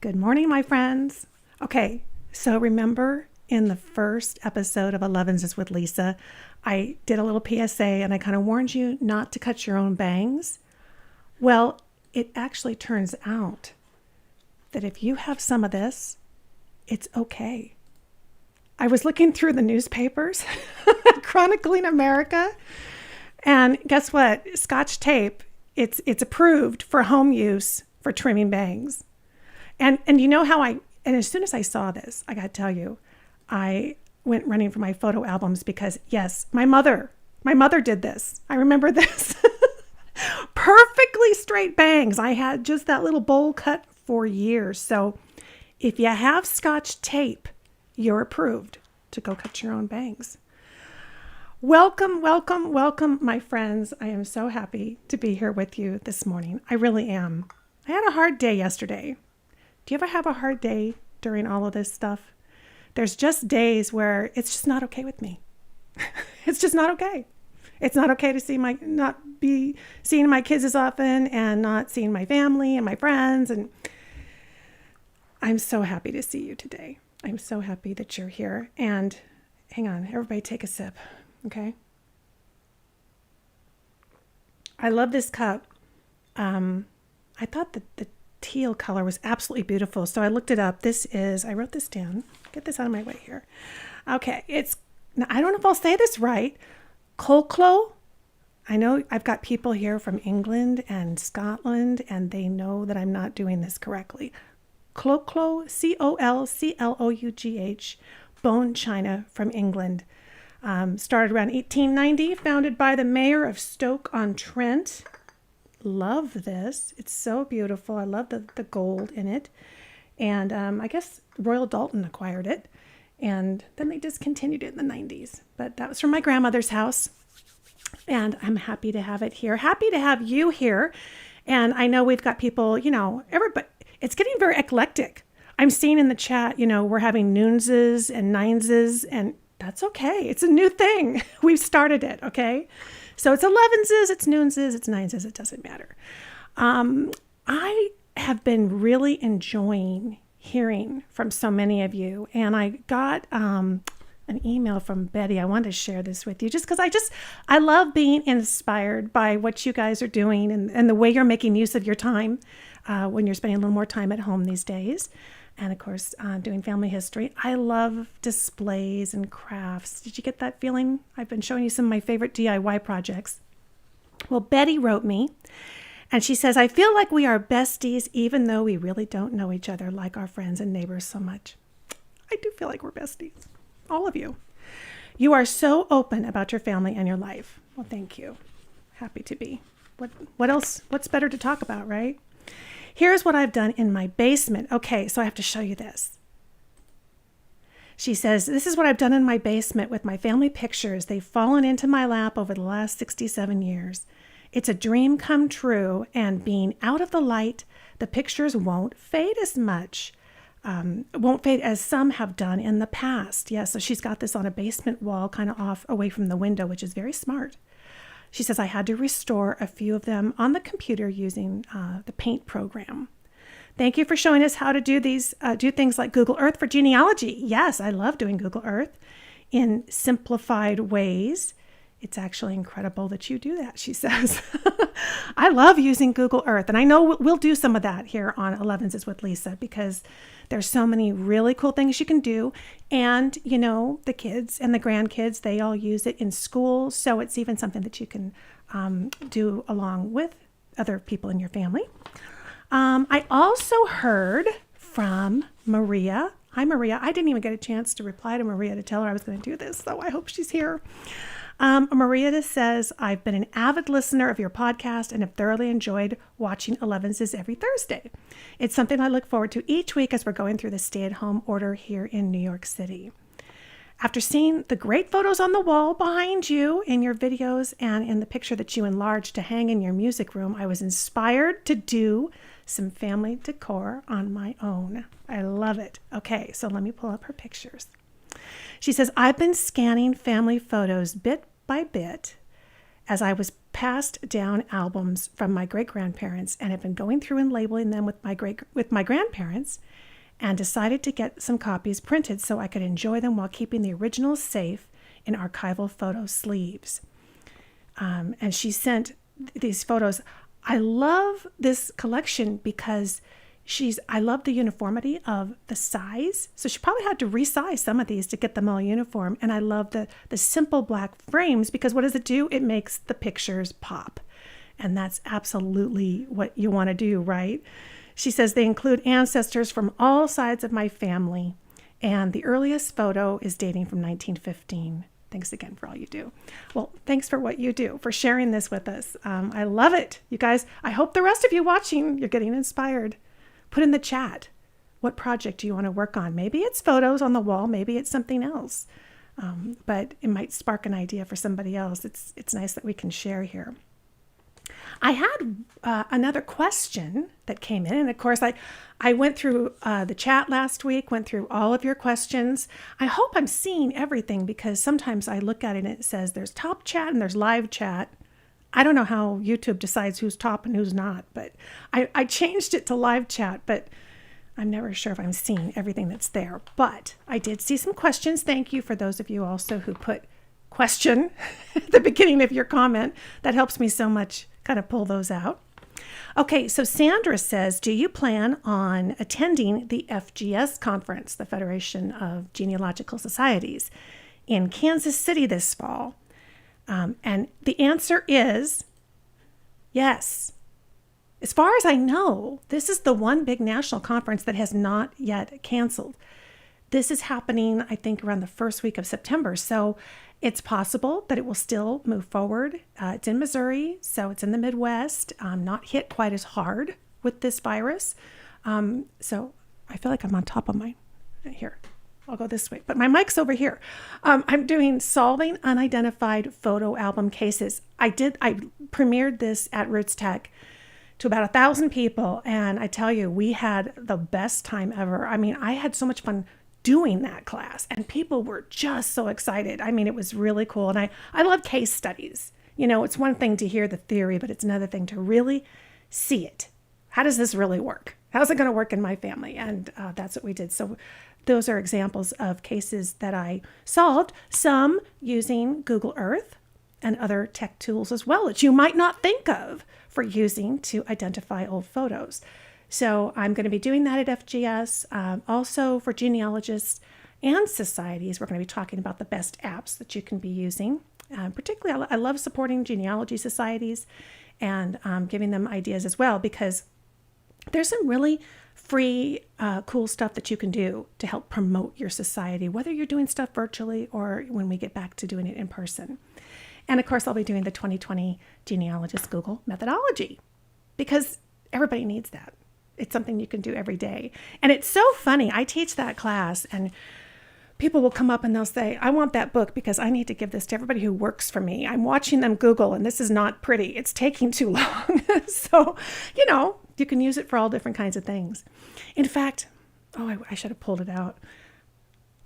Good morning, my friends. Okay, so remember in the first episode of Elevenses with Lisa, I did a little PSA and I kind of warned you not to cut your own bangs. Well, it actually turns out that if you have some of this, it's okay. I was looking through the newspapers, chronicling America, and guess what? Scotch tape, it's approved for home use for trimming bangs. And you know how and as soon as I saw this, I got to tell you, I went running for my photo albums because yes, my mother did this. I remember this. Perfectly straight bangs. I had just that little bowl cut for years. So if you have Scotch tape, you're approved to go cut your own bangs. Welcome, welcome, welcome, my friends. I am so happy to be here with you this morning. I really am. I had a hard day yesterday. Do you ever have a hard day during all of this stuff? There's just days where it's just not okay with me. It's just not okay. It's not okay to not be seeing my kids as often and not seeing my family and my friends. And I'm so happy to see you today. I'm so happy that you're here. And hang on, everybody take a sip, okay? I love this cup. I thought that the teal color was absolutely beautiful. So I looked it up. I wrote this down. Get this out of my way here. Okay. I don't know if I'll say this right. Colclo. I know I've got people here from England and Scotland, and they know that I'm not doing this correctly. Colclo, Colclough, bone china from England. Started around 1890, founded by the mayor of Stoke-on-Trent. Love this. It's so beautiful. I love the gold in it. And I guess Royal Dalton acquired it. And then they discontinued it in the 90s. But that was from my grandmother's house. And I'm happy to have it here. Happy to have you here. And I know we've got people, everybody. It's getting very eclectic. I'm seeing in the chat, we're having noonses and nineses. And that's okay. It's a new thing. We've started it, okay? So it's 11ses, it's noonses, it's nineses, it doesn't matter. I have been really enjoying hearing from so many of you. And I got an email from Betty. I wanted to share this with you just because I love being inspired by what you guys are doing and the way you're making use of your time when you're spending a little more time at home these days. And of course, doing family history. I love displays and crafts. Did you get that feeling? I've been showing you some of my favorite DIY projects. Well, Betty wrote me, and she says, I feel like we are besties even though we really don't know each other like our friends and neighbors so much. I do feel like we're besties. All of you. You are so open about your family and your life. Well, thank you. Happy to be. What else? What's better to talk about, right? Here's what I've done in my basement. Okay, so I have to show you this. She says, this is what I've done in my basement with my family pictures. They've fallen into my lap over the last 67 years. It's a dream come true, and being out of the light, the pictures won't fade as much. Won't fade as some have done in the past. Yeah, so she's got this on a basement wall, kind of off away from the window, which is very smart. She says, I had to restore a few of them on the computer using the Paint program. Thank you for showing us how to do things like Google Earth for genealogy. Yes, I love doing Google Earth in simplified ways. It's actually incredible that you do that, she says. I love using Google Earth, and I know we'll do some of that here on Elevenses with Lisa because there's so many really cool things you can do. And, the kids and the grandkids, they all use it in school, so it's even something that you can do along with other people in your family. I also heard from Maria. Hi, Maria. I didn't even get a chance to reply to Maria to tell her I was going to do this, so I hope she's here. Maria says, I've been an avid listener of your podcast and have thoroughly enjoyed watching Elevenses every Thursday. It's something I look forward to each week as we're going through the stay-at-home order here in New York City. After seeing the great photos on the wall behind you in your videos and in the picture that you enlarged to hang in your music room, I was inspired to do some family decor on my own. I love it. Okay, so let me pull up her pictures. She says, I've been scanning family photos bit by bit as I was passed down albums from my great-grandparents and have been going through and labeling them with my grandparents, and decided to get some copies printed so I could enjoy them while keeping the originals safe in archival photo sleeves. And she sent these photos. I love this collection because I love the uniformity of the size. So she probably had to resize some of these to get them all uniform. And I love the simple black frames because what does it do? It makes the pictures pop. And that's absolutely what you want to do, right? She says they include ancestors from all sides of my family. And the earliest photo is dating from 1915. Thanks again for all you do. Well, thanks for what you do, for sharing this with us. I love it. You guys, I hope the rest of you watching, you're getting inspired. Put in the chat, what project do you want to work on? Maybe it's photos on the wall. Maybe it's something else. But it might spark an idea for somebody else. It's nice that we can share here. I had another question that came in. And of course, I went through the chat last week, went through all of your questions. I hope I'm seeing everything because sometimes I look at it and it says there's top chat and there's live chat. I don't know how YouTube decides who's top and who's not, but I changed it to live chat, but I'm never sure if I'm seeing everything that's there. But I did see some questions. Thank you for those of you also who put question at the beginning of your comment. That helps me so much kind of pull those out. Okay, so Sandra says, do you plan on attending the FGS conference, the Federation of Genealogical Societies, in Kansas City this fall? And the answer is yes. As far as I know, this is the one big national conference that has not yet canceled. This is happening, I think, around the first week of September. So it's possible that it will still move forward. It's in Missouri, so it's in the Midwest, not hit quite as hard with this virus. So I feel like I'm on top of mine. Here, I'll go this way, but my mic's over here. I'm doing solving unidentified photo album cases. I premiered this at Roots Tech to about 1,000 people. And I tell you, we had the best time ever. I mean, I had so much fun doing that class and people were just so excited. I mean, it was really cool. And I love case studies. You know, it's one thing to hear the theory, but it's another thing to really see it. How does this really work? How's it going to work in my family? And that's what we did. So those are examples of cases that I solved, some using Google Earth and other tech tools as well, that you might not think of for using to identify old photos. So I'm going to be doing that at FGS. Also for genealogists and societies, we're going to be talking about the best apps that you can be using. Particularly, I love supporting genealogy societies and giving them ideas as well, because there's some really free, cool stuff that you can do to help promote your society, whether you're doing stuff virtually or when we get back to doing it in person. And of course, I'll be doing the 2020 Genealogist Google methodology because everybody needs that. It's something you can do every day. And it's so funny. I teach that class and people will come up and they'll say, I want that book because I need to give this to everybody who works for me. I'm watching them Google and this is not pretty. It's taking too long. So, you know, you can use it for all different kinds of things. In fact, I should have pulled it out.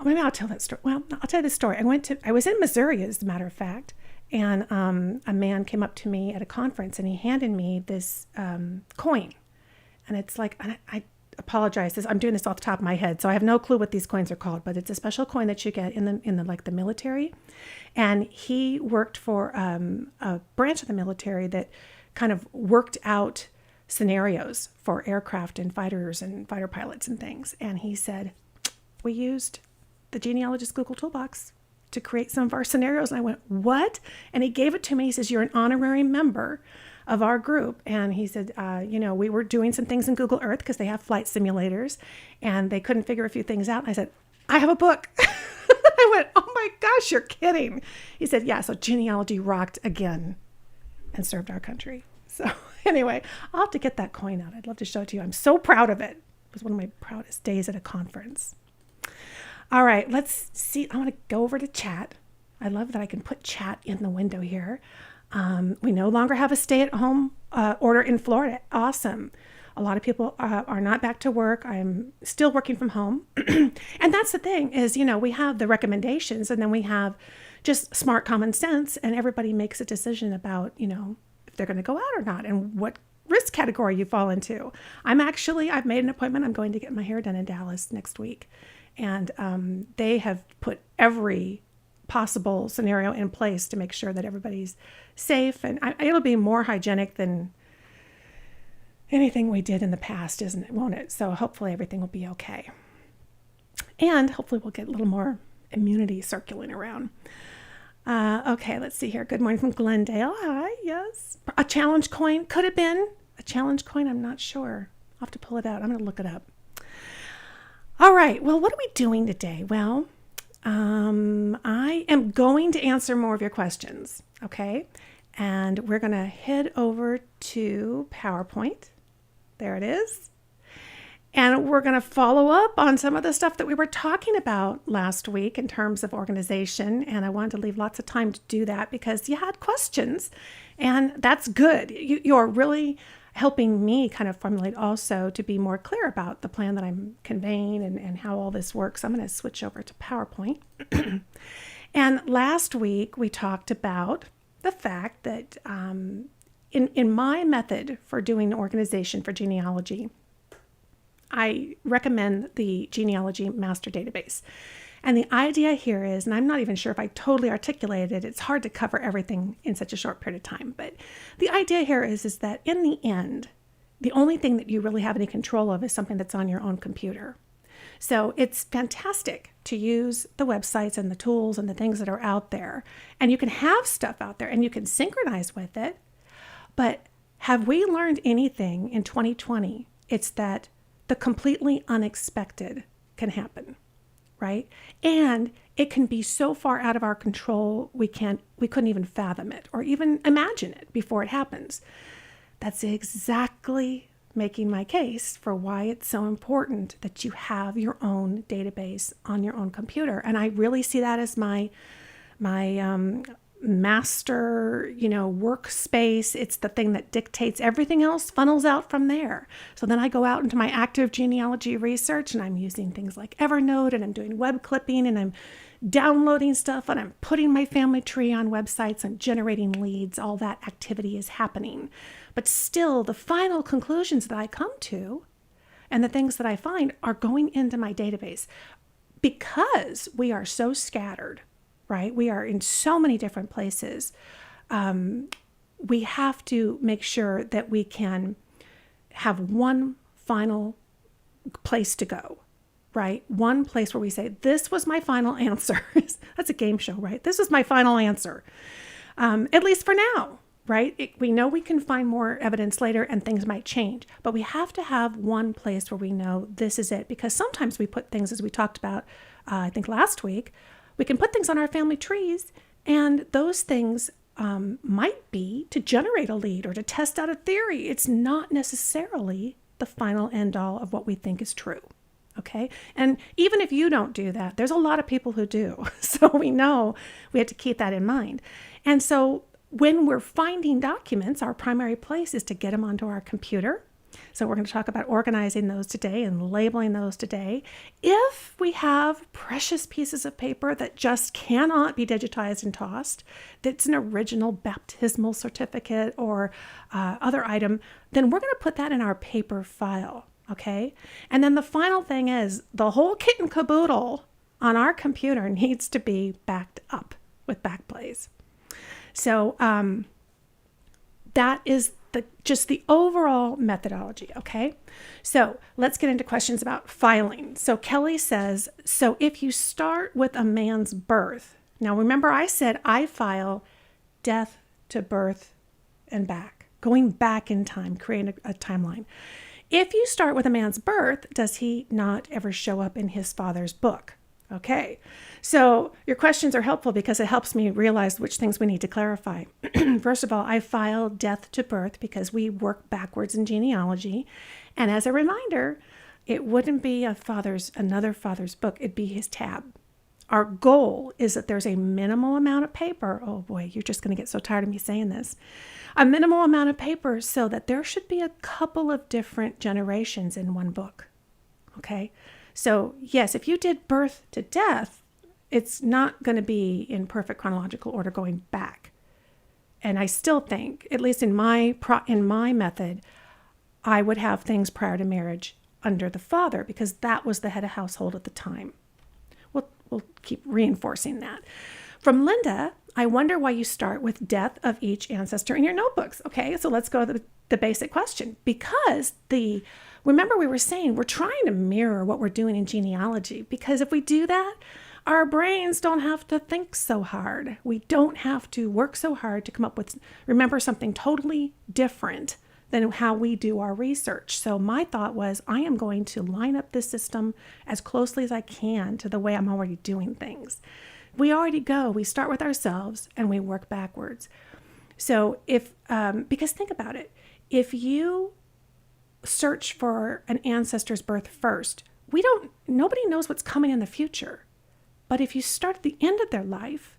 Maybe I'll tell that story. Well, I'll tell you the story. I was in Missouri, as a matter of fact, and a man came up to me at a conference and he handed me this coin. And it's like, I apologize, I'm doing this off the top of my head, so I have no clue what these coins are called, but it's a special coin that you get in the military. And he worked for a branch of the military that kind of worked out scenarios for aircraft and fighters and fighter pilots and things. And he said, we used the Genealogist Google Toolbox to create some of our scenarios. And I went, what? And he gave it to me. He says, you're an honorary member of our group. And he said, we were doing some things in Google Earth because they have flight simulators and they couldn't figure a few things out. And I said, I have a book. I went, oh my gosh, you're kidding. He said, yeah, so genealogy rocked again and served our country. So anyway, I'll have to get that coin out. I'd love to show it to you. I'm so proud of it. It was one of my proudest days at a conference. All right, let's see. I want to go over to chat. I love that I can put chat in the window here. We no longer have a stay-at-home order in Florida. Awesome. A lot of people are not back to work. I'm still working from home. And that's the thing is, we have the recommendations and then we have just smart common sense, and everybody makes a decision about, if they're going to go out or not and what risk category you fall into. I've made an appointment. I'm going to get my hair done in Dallas next week. And they have put every possible scenario in place to make sure that everybody's safe. And it'll be more hygienic than anything we did in the past, isn't it? Won't it? So hopefully everything will be okay. And hopefully we'll get a little more immunity circulating around. Okay, let's see here. Good morning from Glendale. Hi, yes. A challenge coin. Could have been a challenge coin. I'm not sure. I'll have to pull it out. I'm going to look it up. All right. Well, what are we doing today? Well, I am going to answer more of your questions. Okay. And we're going to head over to PowerPoint. There it is. And we're going to follow up on some of the stuff that we were talking about last week in terms of organization. And I wanted to leave lots of time to do that because you had questions. And that's good. You're really helping me kind of formulate also to be more clear about the plan that I'm conveying and how all this works. I'm going to switch over to PowerPoint. And last week we talked about the fact that in my method for doing organization for genealogy, I recommend the Genealogy Master Database. And the idea here is, and I'm not even sure if I totally articulated it, it's hard to cover everything in such a short period of time, but the idea here is that in the end, the only thing that you really have any control of is something that's on your own computer. So it's fantastic to use the websites and the tools and the things that are out there. And you can have stuff out there and you can synchronize with it. But have we learned anything in 2020? It's that the completely unexpected can happen, right? And it can be so far out of our control, we couldn't even fathom it or even imagine it before it happens. That's exactly making my case for why it's so important that you have your own database on your own computer. And I really see that as my master, workspace. It's the thing that dictates everything else, funnels out from there. So then I go out into my active genealogy research and I'm using things like Evernote and I'm doing web clipping and I'm downloading stuff and I'm putting my family tree on websites. I'm generating leads. All that activity is happening. But still, the final conclusions that I come to and the things that I find are going into my database because we are so scattered. Right? We are in so many different places. We have to make sure that we can have one final place to go, right? One place where we say, this was my final answer. That's a game show, right? This is my final answer, at least for now, right? We know we can find more evidence later and things might change, but we have to have one place where we know this is it, because sometimes we put things, as we talked about, I think last week, we can put things on our family trees, and those things might be to generate a lead or to test out a theory. It's not necessarily the final end all of what we think is true. Okay. And even if you don't do that, there's a lot of people who do. So we know we have to keep that in mind. And so when we're finding documents, our primary place is to get them onto our computer. So we're going to talk about organizing those today and labeling those today. If we have precious pieces of paper that just cannot be digitized and tossed, that's an original baptismal certificate or other item, then we're going to put that in our paper file, okay? And then the final thing is the whole kit and caboodle on our computer needs to be backed up with Backblaze. So that is just the overall methodology, okay? So let's get into questions about filing. So Kelly says, so if you start with a man's birth, now remember I said I file death to birth and back, going back in time, creating a timeline. If you start with a man's birth, does he not ever show up in his father's book? Okay, so your questions are helpful because it helps me realize which things we need to clarify. First of all, I file death to birth because we work backwards in genealogy. And as a reminder, it wouldn't be another father's book, it'd be his tab. Our goal is that there's a minimal amount of paper. Oh boy, you're just going to get so tired of me saying this. A minimal amount of paper so that there should be a couple of different generations in one book. Okay. So yes, if you did birth to death, it's not going to be in perfect chronological order going back. And I still think, at least in my method, I would have things prior to marriage under the father because that was the head of household at the time. We'll keep reinforcing that. From Linda, I wonder why you start with death of each ancestor in your notebooks. Okay, so let's go to the basic question. Because remember we were saying we're trying to mirror what we're doing in genealogy, because if we do that, our brains don't have to think so hard. We don't have to work so hard to come up with, remember something totally different than how we do our research. So my thought was, I am going to line up this system as closely as I can to the way I'm already doing things. We start with ourselves and we work backwards. So because think about it, if you search for an ancestor's birth first, nobody knows what's coming in the future. But if you start at the end of their life,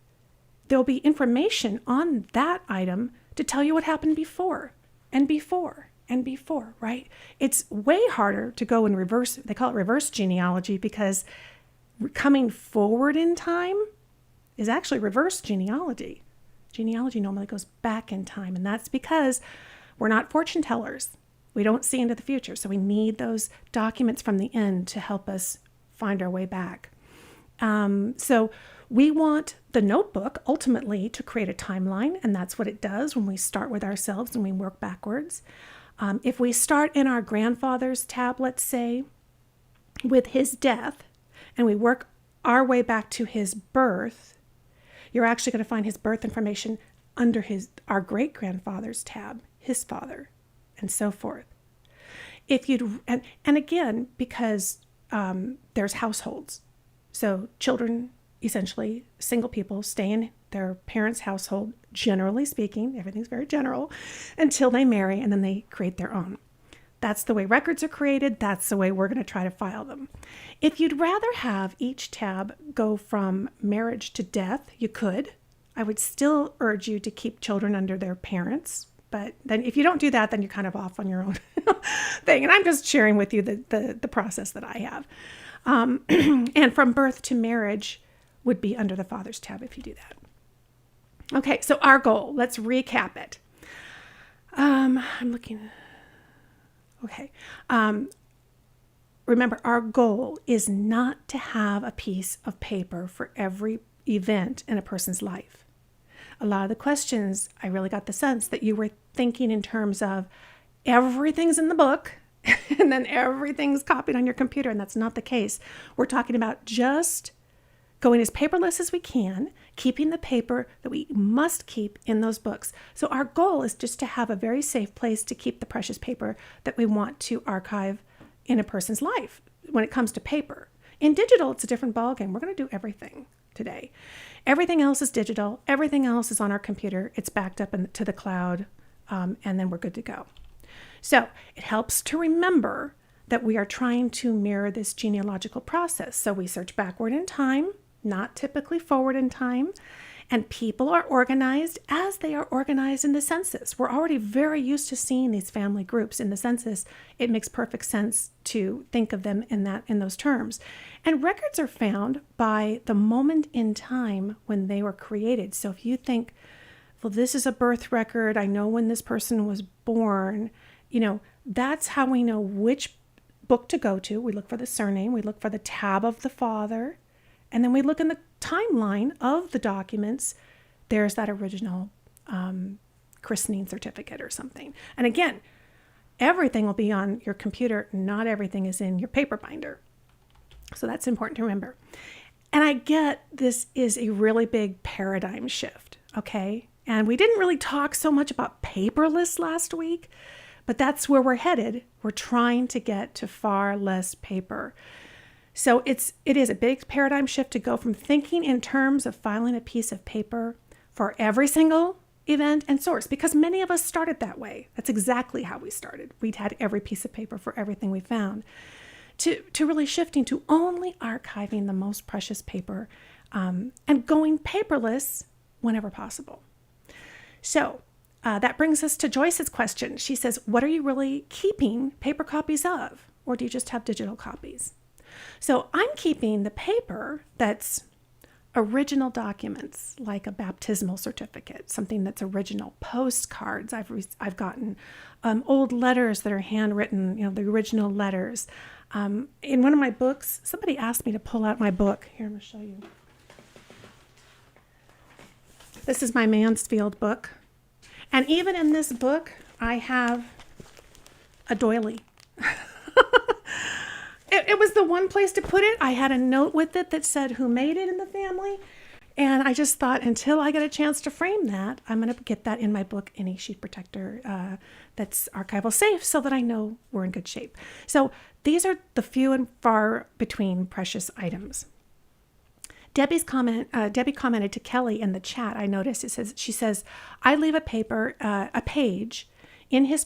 there'll be information on that item to tell you what happened before and before and before, right? It's way harder to go in reverse. They call it reverse genealogy because coming forward in time is actually reverse genealogy. Genealogy normally goes back in time, and that's because we're not fortune tellers. We don't see into the future, so we need those documents from the end to help us find our way back. So we want the notebook ultimately to create a timeline, and that's what it does when we start with ourselves and we work backwards. If we start in our grandfather's tab, let's say, with his death, and we work our way back to his birth, you're actually going to find his birth information under our great-grandfather's tab, his father, and so forth. And again, because there's households. So children, essentially single people, stay in their parents' household, generally speaking, everything's very general, until they marry and then they create their own. That's the way records are created. That's the way we're going to try to file them. If you'd rather have each tab go from marriage to death, you could. I would still urge you to keep children under their parents. But then if you don't do that, then you're kind of off on your own thing. And I'm just sharing with you the process that I have. And from birth to marriage would be under the father's tab if you do that. Okay, so our goal, let's recap it. I'm looking. Okay. Remember, our goal is not to have a piece of paper for every event in a person's life. A lot of the questions, I really got the sense that you were thinking in terms of everything's in the book and then everything's copied on your computer, and that's not the case. We're talking about just going as paperless as we can, keeping the paper that we must keep in those books. So our goal is just to have a very safe place to keep the precious paper that we want to archive in a person's life when it comes to paper. In digital, it's a different ballgame. We're going to do everything today. Everything else is digital. Everything else is on our computer. It's backed up to the cloud, and then we're good to go. So it helps to remember that we are trying to mirror this genealogical process. So we search backward in time, not typically forward in time, and people are organized as they are organized in the census. We're already very used to seeing these family groups in the census. It makes perfect sense to think of them in those terms. And records are found by the moment in time when they were created. So if you think, well, this is a birth record, I know when this person was born, that's how we know which book to go to. We look for the surname, we look for the tab of the father, and then we look in the timeline of the documents. There's that original christening certificate or something. And again, everything will be on your computer. Not everything is in your paper binder. So that's important to remember. And I get this is a really big paradigm shift, okay? And we didn't really talk so much about paperless last week, but that's where we're headed. We're trying to get to far less paper. So it is a big paradigm shift to go from thinking in terms of filing a piece of paper for every single event and source, because many of us started that way. That's exactly how we started. We'd had every piece of paper for everything we found, to really shifting to only archiving the most precious paper and going paperless whenever possible. So that brings us to Joyce's question. She says, what are you really keeping paper copies of? Or do you just have digital copies? So I'm keeping the paper that's original documents like a baptismal certificate, something that's original, postcards I've gotten, old letters that are handwritten, the original letters. In one of my books, somebody asked me to pull out my book. Here, I'm going to show you. This is my Mansfield book. And even in this book, I have a doily. It was the one place to put it. I had a note with it that said who made it in the family. And I just thought, until I get a chance to frame that, I'm going to get that in my book in a sheet protector that's archival safe so that I know we're in good shape. So these are the few and far between precious items. Debbie commented to Kelly in the chat. I noticed she says, I leave a page in his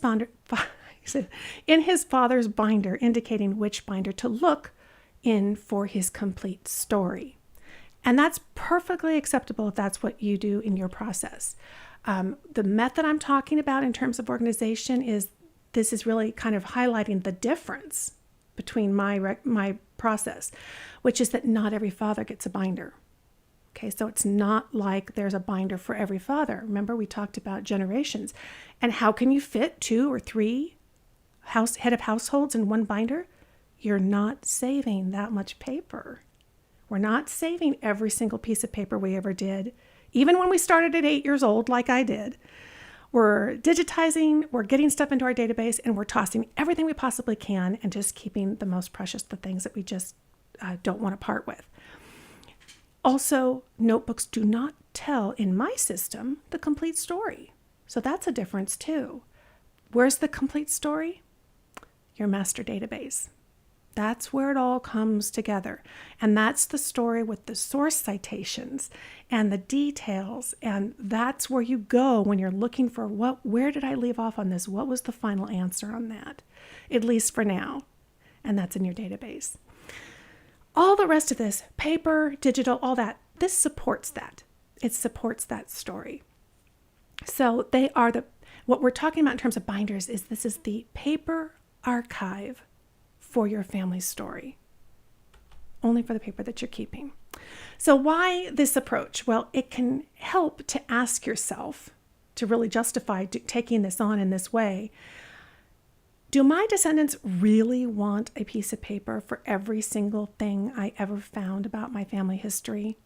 father's binder indicating which binder to look in for his complete story. And that's perfectly acceptable if that's what you do in your process. The method I'm talking about in terms of organization is really kind of highlighting the difference between my process, which is that not every father gets a binder. Okay, so it's not like there's a binder for every father. Remember, we talked about generations. And how can you fit 2 or 3 head of households in one binder? You're not saving that much paper. We're not saving every single piece of paper we ever did, even when we started at 8 years old, like I did. We're digitizing, we're getting stuff into our database, and we're tossing everything we possibly can and just keeping the most precious, the things that we just don't want to part with. Also, notebooks do not tell, in my system, the complete story. So that's a difference too. Where's the complete story? Your master database. That's where it all comes together. And that's the story with the source citations and the details. And that's where you go when you're looking for where did I leave off on this? What was the final answer on that? At least for now. And that's in your database. All the rest of this, paper, digital, all that, this supports that. It supports that story. So they are what we're talking about in terms of binders is this is the paper archive for your family's story, only for the paper that you're keeping. So why this approach? Well, it can help to ask yourself, to really justify taking this on in this way, do my descendants really want a piece of paper for every single thing I ever found about my family history?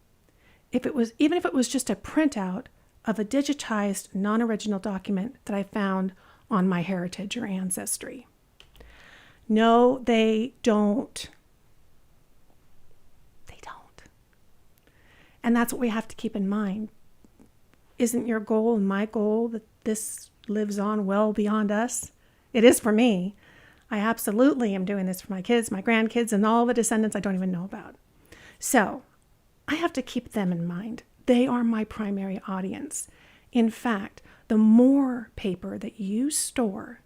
Even if it was just a printout of a digitized, non-original document that I found on my heritage or ancestry. No, they don't. They don't. And that's what we have to keep in mind. Isn't your goal and my goal that this lives on well beyond us? It is for me. I absolutely am doing this for my kids, my grandkids, and all the descendants I don't even know about. So I have to keep them in mind. They are my primary audience. In fact, the more paper that you store,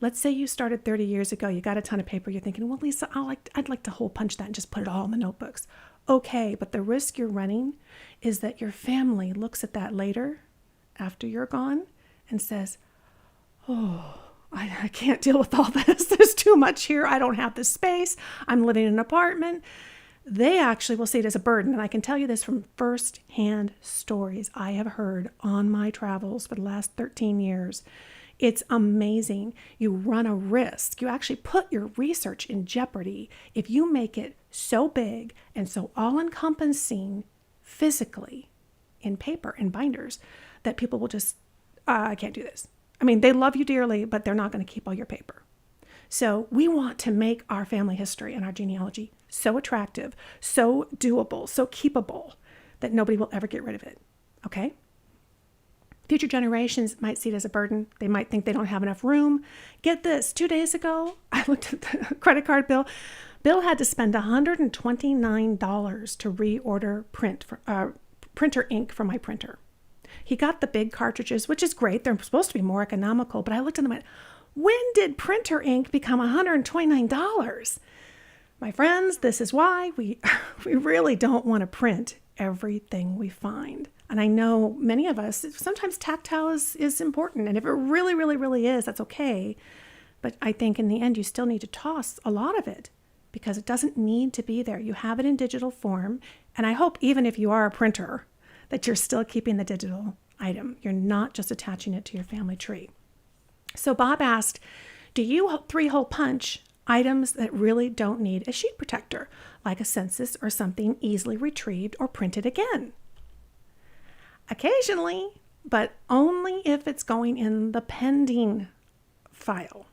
let's say you started 30 years ago, you got a ton of paper, you're thinking, well, Lisa, I'd like to hole punch that and just put it all in the notebooks. Okay, but the risk you're running is that your family looks at that later, after you're gone, and says, oh, I can't deal with all this. There's too much here. I don't have the space. I'm living in an apartment. They actually will see it as a burden. And I can tell you this from first-hand stories I have heard on my travels for the last 13 years. It's amazing. You run a risk. You actually put your research in jeopardy if you make it so big and so all-encompassing physically in paper and binders that people will just, I can't do this. I mean, they love you dearly, but they're not going to keep all your paper. So we want to make our family history and our genealogy so attractive, so doable, so keepable that nobody will ever get rid of it. Okay? Future generations might see it as a burden. They might think they don't have enough room. Get this, 2 days ago, I looked at the credit card bill. Bill had to spend $129 to reorder printer ink for my printer. He got the big cartridges, which is great. They're supposed to be more economical, but I looked at them and went, when did printer ink become $129? My friends, this is why we really don't want to print everything we find. And I know many of us, sometimes tactile is important. And if it really, really, really is, that's okay. But I think in the end, you still need to toss a lot of it because it doesn't need to be there. You have it in digital form. And I hope even if you are a printer, that you're still keeping the digital item. You're not just attaching it to your family tree. So Bob asked, do you 3-hole punch items that really don't need a sheet protector, like a census or something easily retrieved or printed again? Occasionally, but only if it's going in the pending file.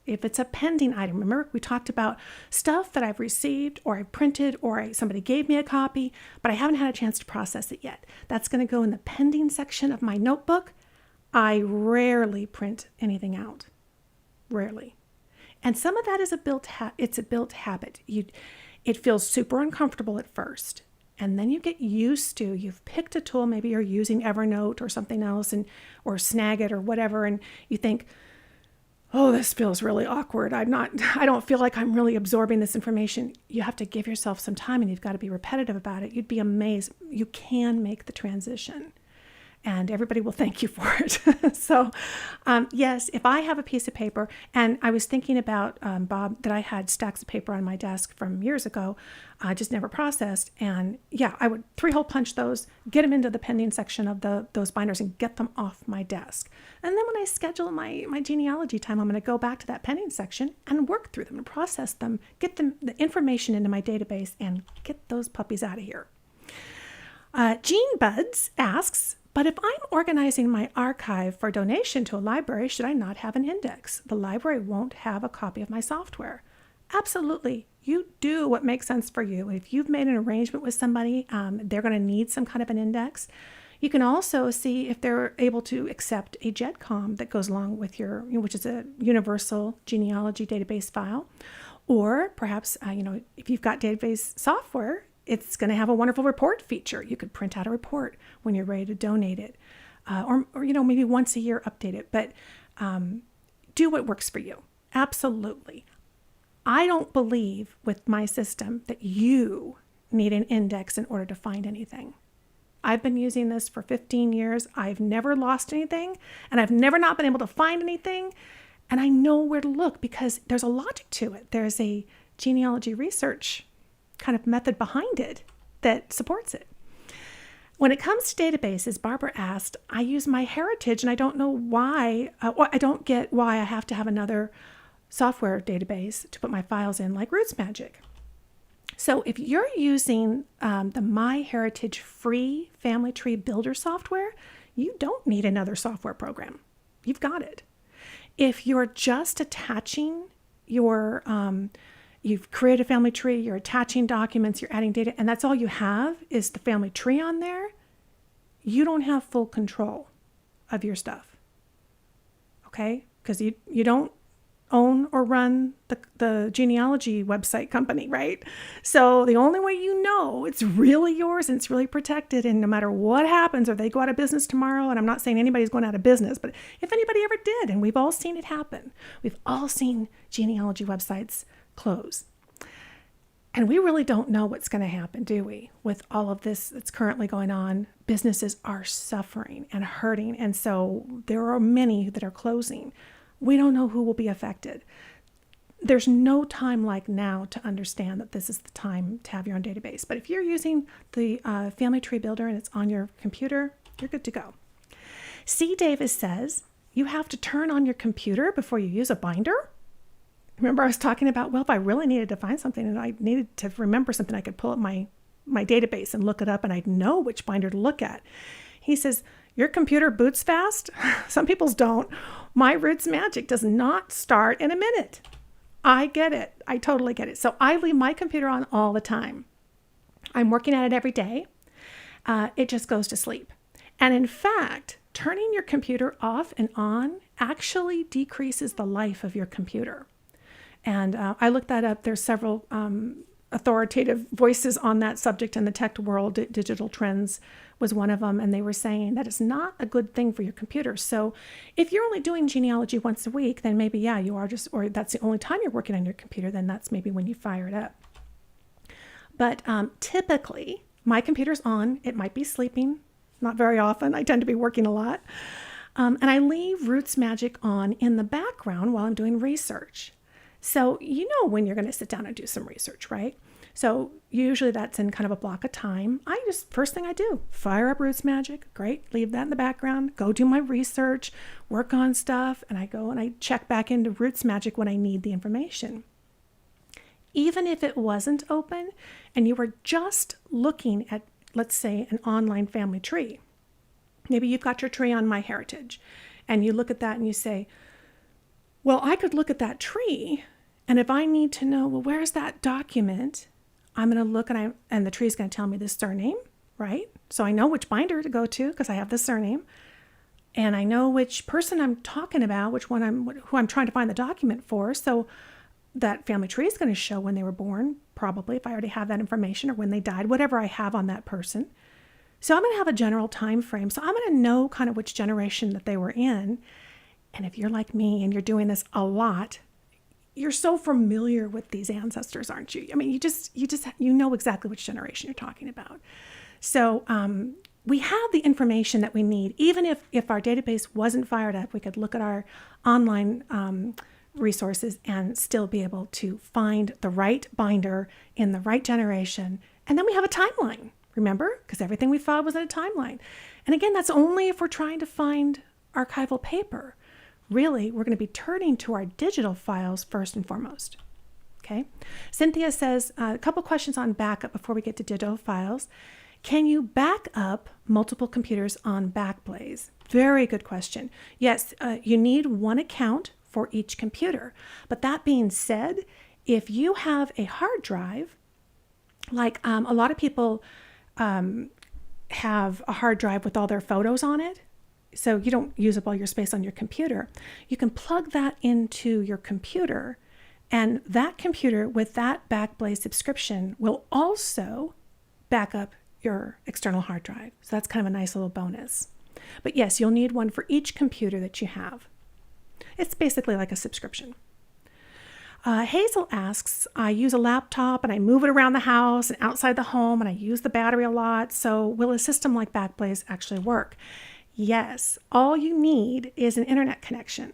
If it's a pending item. Remember, we talked about stuff that I've received or I've printed or somebody gave me a copy, but I haven't had a chance to process it yet. That's going to go in the pending section of my notebook. I rarely print anything out. Rarely. And some of that is it's a built habit. It feels super uncomfortable at first. And then you get used to, you've picked a tool, maybe you're using Evernote or something else, or Snagit or whatever, and you think, oh, this feels really awkward. I don't feel like I'm really absorbing this information. You have to give yourself some time, and you've got to be repetitive about it. You'd be amazed. You can make the transition, and everybody will thank you for it. So, yes, if I have a piece of paper, and I was thinking about, Bob, that I had stacks of paper on my desk from years ago, I just never processed. And yeah, I would 3-hole punch those, get them into the pending section of those binders and get them off my desk. And then when I schedule my genealogy time, I'm going to go back to that pending section and work through them and process them, get the information into my database and get those puppies out of here. Jean Buds asks, but if I'm organizing my archive for donation to a library, should I not have an index? The library won't have a copy of my software. Absolutely. You do what makes sense for you. If you've made an arrangement with somebody, they're going to need some kind of an index. You can also see if they're able to accept a GEDCOM that goes along with which is a universal genealogy database file. Or perhaps, if you've got database software, it's going to have a wonderful report feature. You could print out a report when you're ready to donate it, or maybe once a year update it. But do what works for you. Absolutely. I don't believe with my system that you need an index in order to find anything. I've been using this for 15 years. I've never lost anything, and I've never not been able to find anything. And I know where to look because there's a logic to it. There's a genealogy research kind of method behind it that supports it. When it comes to databases, Barbara asked, I use my heritage and I don't know why, I don't get why I have to have another software database to put my files in like Roots Magic. So if you're using the MyHeritage free family tree builder software, you don't need another software program. You've got it. If you're just attaching you've created a family tree, you're attaching documents, you're adding data, and that's all you have is the family tree on there, you don't have full control of your stuff. Okay? Because you don't own or run the genealogy website company, right? So the only way you know it's really yours and it's really protected, and no matter what happens, or they go out of business tomorrow, and I'm not saying anybody's going out of business, but if anybody ever did, and we've all seen it happen, we've all seen genealogy websites close. And we really don't know what's going to happen, do we? With all of this that's currently going on, businesses are suffering and hurting. And so there are many that are closing. We don't know who will be affected. There's no time like now to understand that this is the time to have your own database. But if you're using the Family Tree Builder and it's on your computer, you're good to go. C. Davis says, you have to turn on your computer before you use a binder? Remember I was talking about, well, if I really needed to find something and I needed to remember something, I could pull up my database and look it up and I'd know which binder to look at. He says, your computer boots fast? Some people's don't. My Roots Magic does not start in a minute. I get it. I totally get it. So I leave my computer on all the time. I'm working at it every day. It just goes to sleep. And in fact, turning your computer off and on actually decreases the life of your computer. And I looked that up. There's several authoritative voices on that subject in the tech world. Digital Trends was one of them. And they were saying that it's not a good thing for your computer. So if you're only doing genealogy once a week, then maybe, yeah, you are just, or that's the only time you're working on your computer, then that's maybe when you fire it up. But typically, my computer's on. It might be sleeping. Not very often. I tend to be working a lot. And I leave Roots Magic on in the background while I'm doing research. So you know when you're going to sit down and do some research, right? So usually that's in kind of a block of time. First thing I do, fire up Roots Magic. Great, leave that in the background, go do my research, work on stuff, and I go and I check back into Roots Magic when I need the information. Even if it wasn't open and you were just looking at, let's say, an online family tree. Maybe you've got your tree on MyHeritage and you look at that and you say, well, I could look at that tree, and if I need to know, well, where's that document? I'm going to look and the tree is going to tell me the surname, right? So I know which binder to go to because I have the surname, and I know which person I'm talking about, who I'm trying to find the document for. So that family tree is going to show when they were born, probably, if I already have that information, or when they died, whatever I have on that person. So I'm going to have a general time frame. So I'm going to know kind of which generation that they were in. And if you're like me and you're doing this a lot, you're so familiar with these ancestors, aren't you? I mean, you know exactly which generation you're talking about. So we have the information that we need. Even if our database wasn't fired up, we could look at our online resources and still be able to find the right binder in the right generation. And then we have a timeline, remember? Because everything we filed was in a timeline. And again, that's only if we're trying to find archival paper. Really, we're going to be turning to our digital files first and foremost. Okay. Cynthia says, a couple questions on backup before we get to digital files. Can you back up multiple computers on Backblaze? Very good question. Yes, you need one account for each computer. But that being said, if you have a hard drive, like a lot of people have a hard drive with all their photos on it, so you don't use up all your space on your computer, you can plug that into your computer, and that computer with that Backblaze subscription will also back up your external hard drive. So that's kind of a nice little bonus. But yes, you'll need one for each computer that you have. It's basically like a subscription. Hazel asks, I use a laptop and I move it around the house and outside the home, and I use the battery a lot. So will a system like Backblaze actually work? Yes, all you need is an internet connection.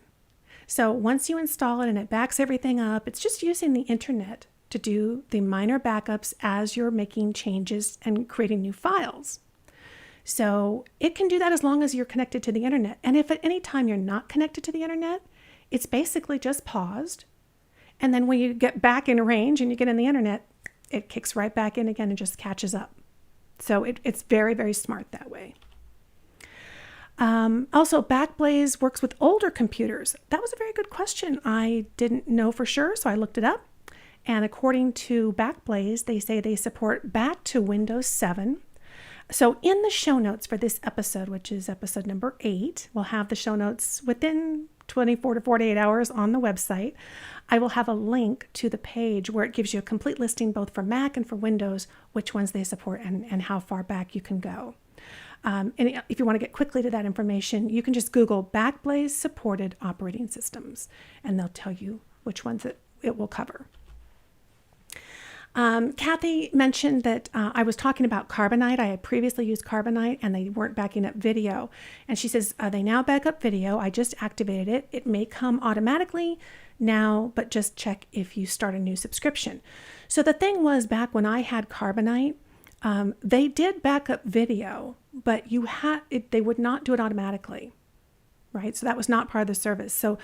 So once you install it and it backs everything up, it's just using the internet to do the minor backups as you're making changes and creating new files. So it can do that as long as you're connected to the internet. And if at any time you're not connected to the internet, it's basically just paused. And then when you get back in range and you get in the internet, it kicks right back in again and just catches up. So it's very, very smart that way. Also, Backblaze works with older computers. That was a very good question. I didn't know for sure, so I looked it up. And according to Backblaze, they say they support back to Windows 7. So in the show notes for this episode, which is episode number 8, we'll have the show notes within 24 to 48 hours on the website. I will have a link to the page where it gives you a complete listing both for Mac and for Windows, which ones they support and how far back you can go. And if you want to get quickly to that information, you can just Google Backblaze supported operating systems, and they'll tell you which ones it will cover. Kathy mentioned that I was talking about Carbonite. I had previously used Carbonite and they weren't backing up video. And she says, they now back up video. I just activated it. It may come automatically now, but just check if you start a new subscription. So the thing was, back when I had Carbonite, they did back up video, but they would not do it automatically, right? So that was not part of the service. So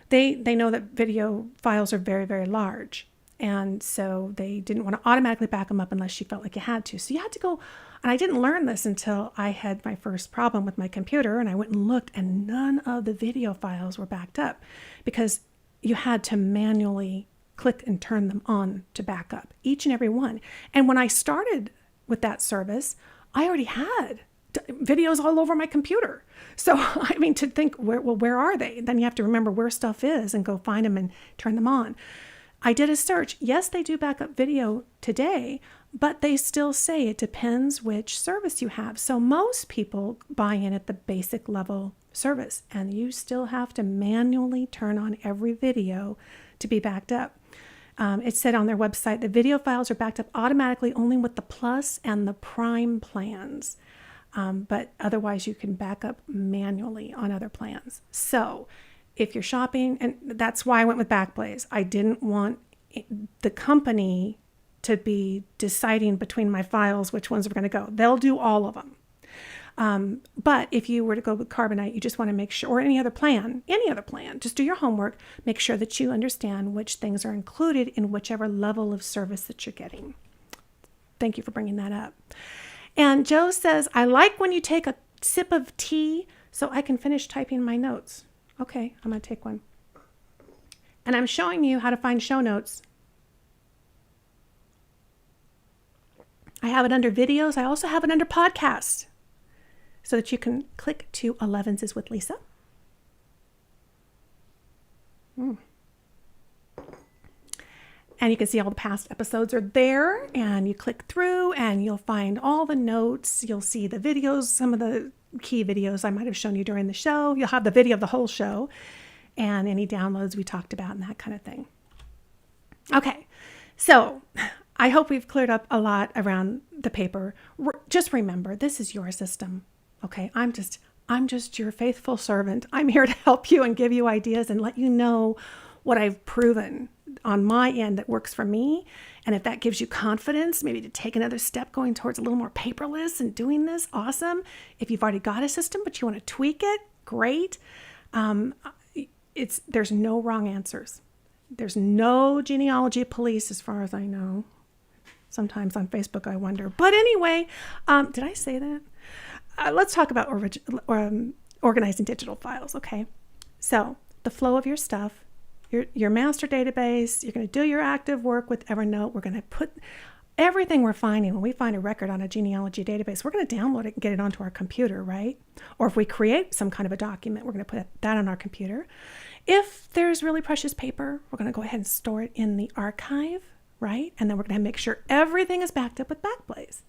they know that video files are very, very large. And so they didn't want to automatically back them up unless you felt like you had to. So you had to go, and I didn't learn this until I had my first problem with my computer, and I went and looked, and none of the video files were backed up because you had to manually click and turn them on to back up, each and every one. And when I started with that service, I already had videos all over my computer. So, I mean, to think, where are they? Then you have to remember where stuff is and go find them and turn them on. I did a search. Yes, they do back up video today, but they still say it depends which service you have. So most people buy in at the basic level service, and you still have to manually turn on every video to be backed up. It said on their website, the video files are backed up automatically only with the Plus and the Prime plans. But otherwise you can back up manually on other plans. So if you're shopping, and that's why I went with Backblaze. I didn't want the company to be deciding between my files which ones were going to go. They'll do all of them. But if you were to go with Carbonite, you just want to make sure, or any other plan, just do your homework, make sure that you understand which things are included in whichever level of service that you're getting. Thank you for bringing that up. And Joe says, I like when you take a sip of tea so I can finish typing my notes. Okay, I'm going to take one. And I'm showing you how to find show notes. I have it under videos. I also have it under podcasts, so that you can click to Elevenses with Lisa. And you can see all the past episodes are there, and you click through and you'll find all the notes. You'll see the videos, some of the key videos I might have shown you during the show. You'll have the video of the whole show and any downloads we talked about and that kind of thing. Okay, so I hope we've cleared up a lot around the paper. Just remember, this is your system. Okay, I'm just your faithful servant. I'm here to help you and give you ideas and let you know what I've proven on my end that works for me. And if that gives you confidence, maybe to take another step going towards a little more paperless and doing this, awesome. If you've already got a system but you want to tweak it, great. There's no wrong answers. There's no genealogy police as far as I know. Sometimes on Facebook I wonder. But anyway, did I say that? Let's talk about organizing digital files, okay? So the flow of your stuff, your master database, you're going to do your active work with Evernote. We're going to put everything we're finding. When we find a record on a genealogy database, we're going to download it and get it onto our computer, right? Or if we create some kind of a document, we're going to put that on our computer. If there's really precious paper, we're going to go ahead and store it in the archive, right? And then we're going to make sure everything is backed up with Backblaze.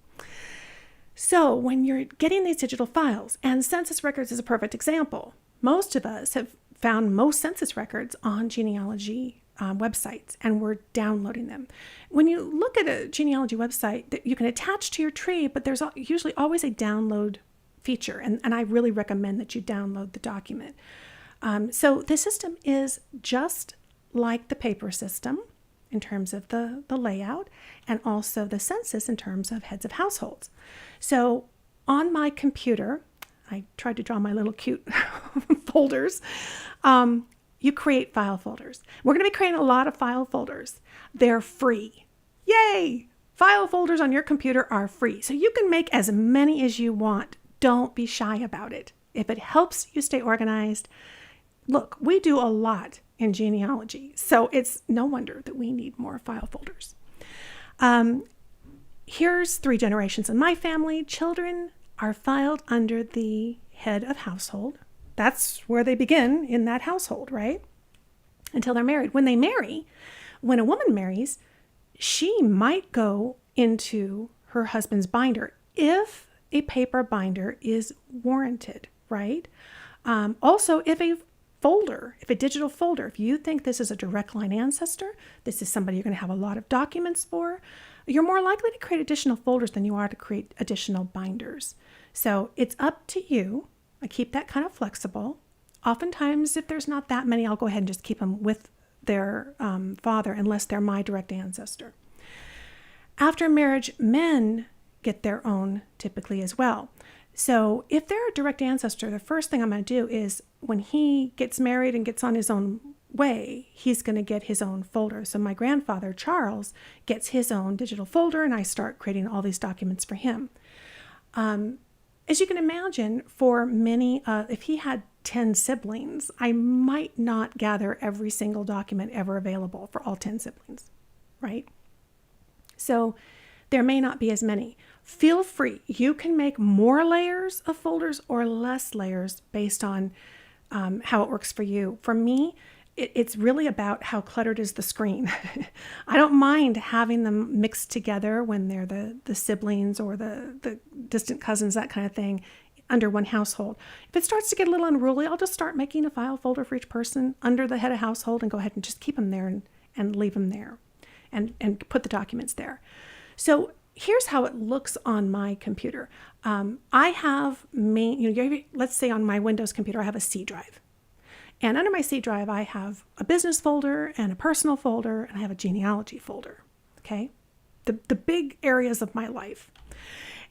So when you're getting these digital files, and census records is a perfect example. Most of us have found most census records on genealogy websites, and we're downloading them. When you look at a genealogy website, that you can attach to your tree, but there's usually always a download feature, and I really recommend that you download the document. So the system is just like the paper system in terms of the layout, and also the census in terms of heads of households. So on my computer, I tried to draw my little cute folders. You create file folders. We're going to be creating a lot of file folders. They're free. Yay! File folders on your computer are free. So you can make as many as you want. Don't be shy about it. If it helps you stay organized, look, we do a lot in genealogy, so it's no wonder that we need more file folders. Here's 3 generations in my family. Children are filed under the head of household. That's where they begin in that household, right? Until they're married. When they marry, when a woman marries, she might go into her husband's binder if a paper binder is warranted, right? Also, if a digital folder, if you think this is a direct line ancestor, this is somebody you're going to have a lot of documents for, you're more likely to create additional folders than you are to create additional binders. So it's up to you. I keep that kind of flexible. Oftentimes, if there's not that many, I'll go ahead and just keep them with their father unless they're my direct ancestor. After marriage, men get their own typically as well. So if they're a direct ancestor, the first thing I'm going to do is when he gets married and gets on his own way, he's going to get his own folder. So my grandfather, Charles, gets his own digital folder, and I start creating all these documents for him. As you can imagine, for many, if he had 10 siblings, I might not gather every single document ever available for all 10 siblings, right? So there may not be as many. Feel free. You can make more layers of folders or less layers based on how it works for you. For me, it's really about how cluttered is the screen. I don't mind having them mixed together when they're the siblings or the distant cousins, that kind of thing, under one household. If it starts to get a little unruly, I'll just start making a file folder for each person under the head of household and go ahead and just keep them there and leave them there and put the documents there. So here's how it looks on my computer. I have let's say on my Windows computer, I have a C drive. And under my C drive, I have a business folder and a personal folder, and I have a genealogy folder, okay? The big areas of my life.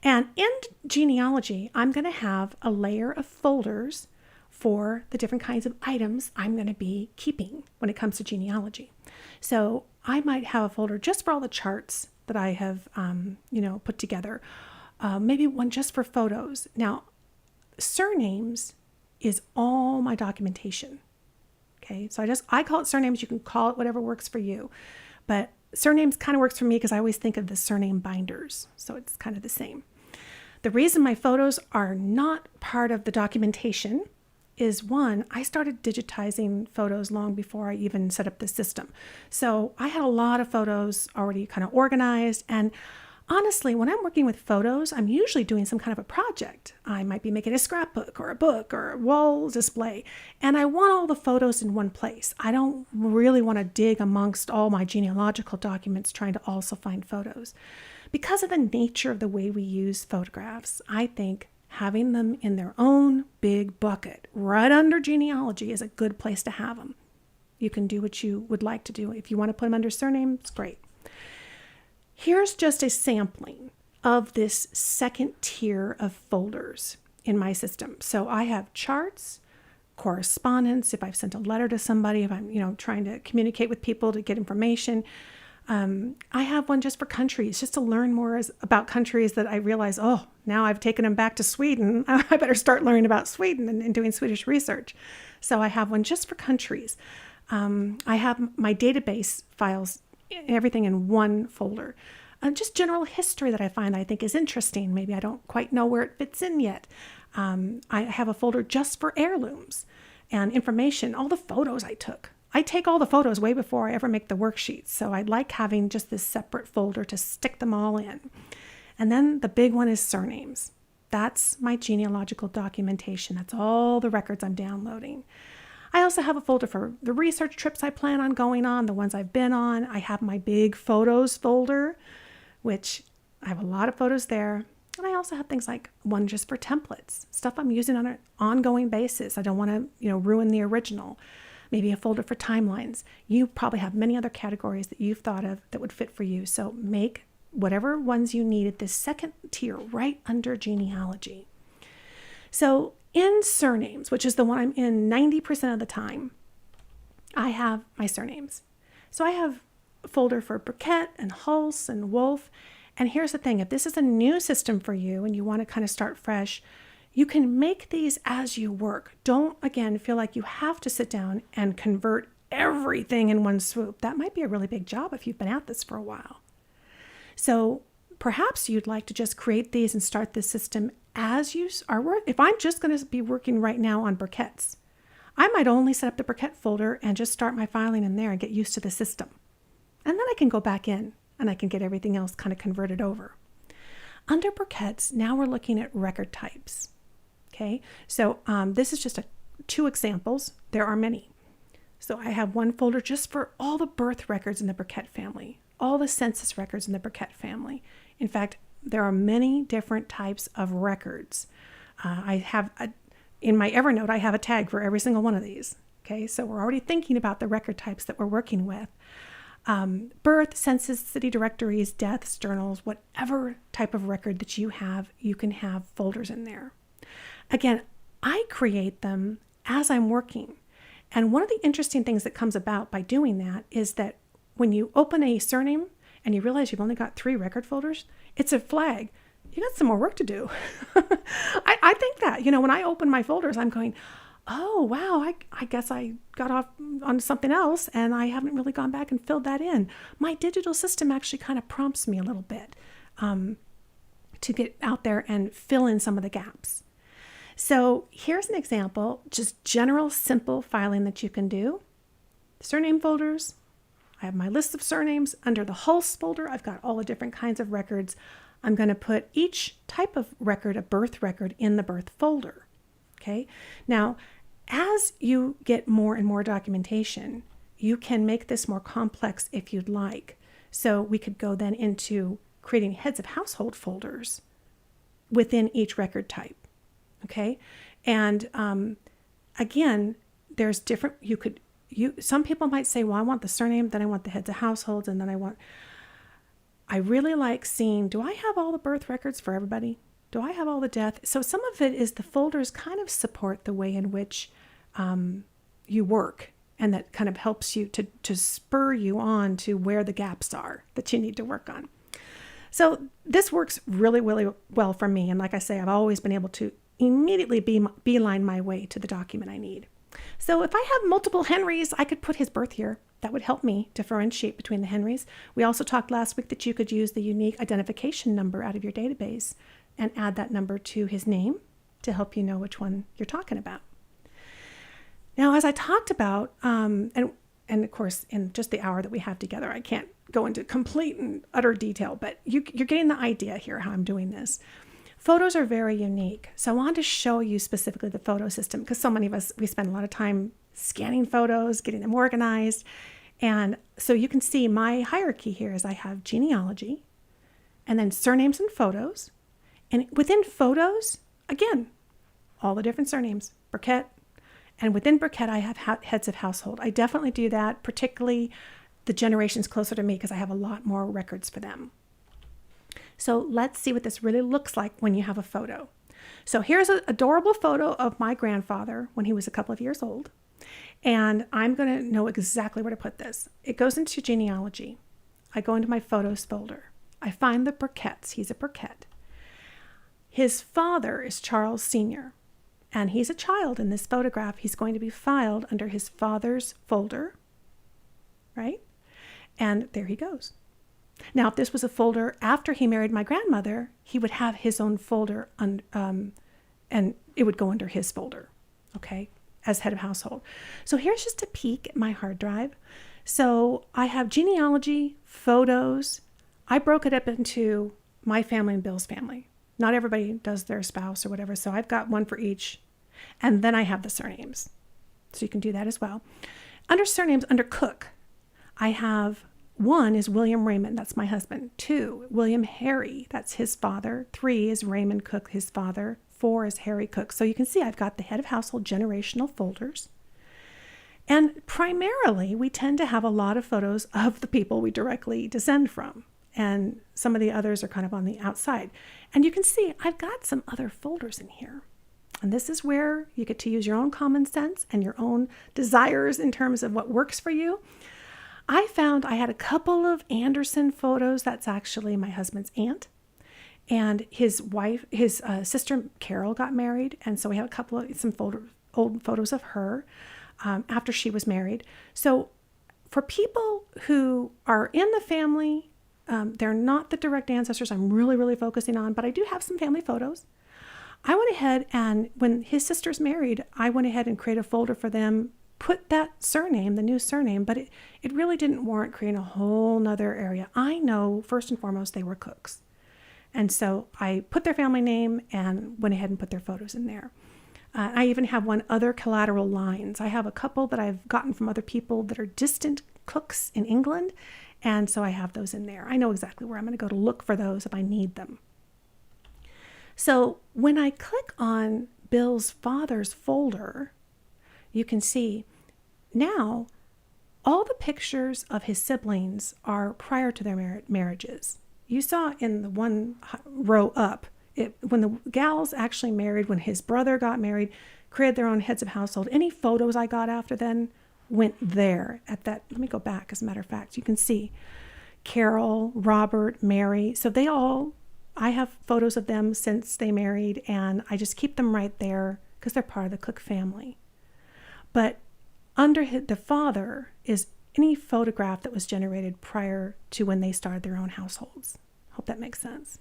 And in genealogy, I'm going to have a layer of folders for the different kinds of items I'm going to be keeping when it comes to genealogy. So I might have a folder just for all the charts that I have, put together. Maybe one just for photos. Now, surnames is all my documentation. Okay, so I call it surnames. You can call it whatever works for you, but surnames kind of works for me because I always think of the surname binders. So it's kind of the same. The reason my photos are not part of the documentation is, one, I started digitizing photos long before I even set up the system. So I had a lot of photos already kind of organized. And honestly, when I'm working with photos, I'm usually doing some kind of a project. I might be making a scrapbook or a book or a wall display. And I want all the photos in one place. I don't really want to dig amongst all my genealogical documents trying to also find photos. Because of the nature of the way we use photographs, I think having them in their own big bucket right under genealogy is a good place to have them. You can do what you would like to do. If you want to put them under surnames, great. Here's just a sampling of this second tier of folders in my system. So I have charts, correspondence, if I've sent a letter to somebody, if I'm trying to communicate with people to get information. I have one just for countries, just to learn more about countries that I realize, now I've taken them back to Sweden. I better start learning about Sweden and doing Swedish research. So I have one just for countries. I have my database files, everything in one folder. Just general history that I find I think is interesting. Maybe I don't quite know where it fits in yet. I have a folder just for heirlooms and information, all the photos I took. I take all the photos way before I ever make the worksheets, so I'd like having just this separate folder to stick them all in. And then the big one is surnames. That's my genealogical documentation. That's all the records I'm downloading. I also have a folder for the research trips I plan on going on, the ones I've been on. I have my big photos folder, which I have a lot of photos there. And I also have things like one just for templates, stuff I'm using on an ongoing basis. I don't want to, ruin the original. Maybe a folder for timelines. You probably have many other categories that you've thought of that would fit for you. So make whatever ones you need at this second tier right under genealogy. So in surnames, which is the one I'm in 90% of the time, I have my surnames. So I have a folder for Burkett and Hulse and Wolf. And here's the thing, if this is a new system for you and you want to kind of start fresh, you can make these as you work. Don't, again, feel like you have to sit down and convert everything in one swoop. That might be a really big job if you've been at this for a while. So perhaps you'd like to just create these and start this system as you are working. If I'm just going to be working right now on Burkett's, I might only set up the Burkett folder and just start my filing in there and get used to the system. And then I can go back in and I can get everything else kind of converted over. Under Burkett's, now we're looking at record types. Okay, so this is just two examples. There are many. So I have one folder just for all the birth records in the Burkett family, all the census records in the Burkett family. In fact, there are many different types of records. In my Evernote, I have a tag for every single one of these. Okay, so we're already thinking about the record types that we're working with. Birth, census, city directories, deaths, journals, whatever type of record that you have, you can have folders in there. Again, I create them as I'm working. And one of the interesting things that comes about by doing that is that when you open a surname and you realize you've only got 3 record folders, it's a flag. You got some more work to do. I think that, when I open my folders, I'm going, oh, wow, I guess I got off on something else and I haven't really gone back and filled that in. My digital system actually kind of prompts me a little bit to get out there and fill in some of the gaps. So here's an example, just general, simple filing that you can do. Surname folders. I have my list of surnames. Under the Hulse folder, I've got all the different kinds of records. I'm going to put each type of record, a birth record, in the birth folder. Okay. Now, as you get more and more documentation, you can make this more complex if you'd like. So we could go then into creating heads of household folders within each record type. Okay. And again, there's different, some people might say, well, I want the surname, then I want the heads of households, and then I really like seeing, do I have all the birth records for everybody? Do I have all the death? So some of it is the folders kind of support the way in which you work, and that kind of helps you to spur you on to where the gaps are that you need to work on. So this works really, really well for me. And like I say, I've always been able to immediately beeline my way to the document I need. So if I have multiple Henrys, I could put his birth year. That would help me differentiate between the Henrys. We also talked last week that you could use the unique identification number out of your database and add that number to his name to help you know which one you're talking about. Now, as I talked about, and of course, in just the hour that we have together, I can't go into complete and utter detail, but you're getting the idea here how I'm doing this. Photos are very unique. So I wanted to show you specifically the photo system because so many of us, we spend a lot of time scanning photos, getting them organized. And so you can see my hierarchy here is I have genealogy and then surnames and photos. And within photos, again, all the different surnames, Burkett. And within Burkett, I have heads of household. I definitely do that, particularly the generations closer to me because I have a lot more records for them. So let's see what this really looks like when you have a photo. So here's an adorable photo of my grandfather when he was a couple of years old. And I'm going to know exactly where to put this. It goes into genealogy. I go into my photos folder. I find the Burketts. He's a Burkett. His father is Charles Sr., and he's a child in this photograph. He's going to be filed under his father's folder, right? And there he goes. Now, if this was a folder after he married my grandmother, he would have his own folder, and it would go under his folder, okay, as head of household. So here's just a peek at my hard drive. So I have genealogy, photos. I broke it up into my family and Bill's family. Not everybody does their spouse or whatever, so I've got one for each. And then I have the surnames. So you can do that as well. Under surnames, under Cooke, I have 1 is William Raymond, that's my husband. 2, William Harry, that's his father. 3 is Raymond Cooke, his father. 4 is Harry Cooke. So you can see I've got the head of household generational folders. And primarily, we tend to have a lot of photos of the people we directly descend from. And some of the others are kind of on the outside. And you can see I've got some other folders in here. And this is where you get to use your own common sense and your own desires in terms of what works for you. I found I had a couple of Anderson photos. That's actually my husband's aunt. And his wife, his sister Carol got married. And so we have some old photos of her after she was married. So for people who are in the family, they're not the direct ancestors I'm really, really focusing on, but I do have some family photos. I went ahead and when his sister's married, I went ahead and created a folder for them, put that surname, the new surname, but it really didn't warrant creating a whole nother area. I know first and foremost, they were Cookes. And so I put their family name and went ahead and put their photos in there. I even have one other collateral lines. I have a couple that I've gotten from other people that are distant Cookes in England. And so I have those in there. I know exactly where I'm going to go to look for those if I need them. So when I click on Bill's father's folder, you can see now all the pictures of his siblings are prior to their marriages. You saw in the one row up, when the gals actually married, when his brother got married, created their own heads of household, any photos I got after then went there at that. Let me go back. As a matter of fact, you can see Carol, Robert, Mary. So I have photos of them since they married, and I just keep them right there because they're part of the Cooke family. But under the father is any photograph that was generated prior to when they started their own households. Hope that makes sense.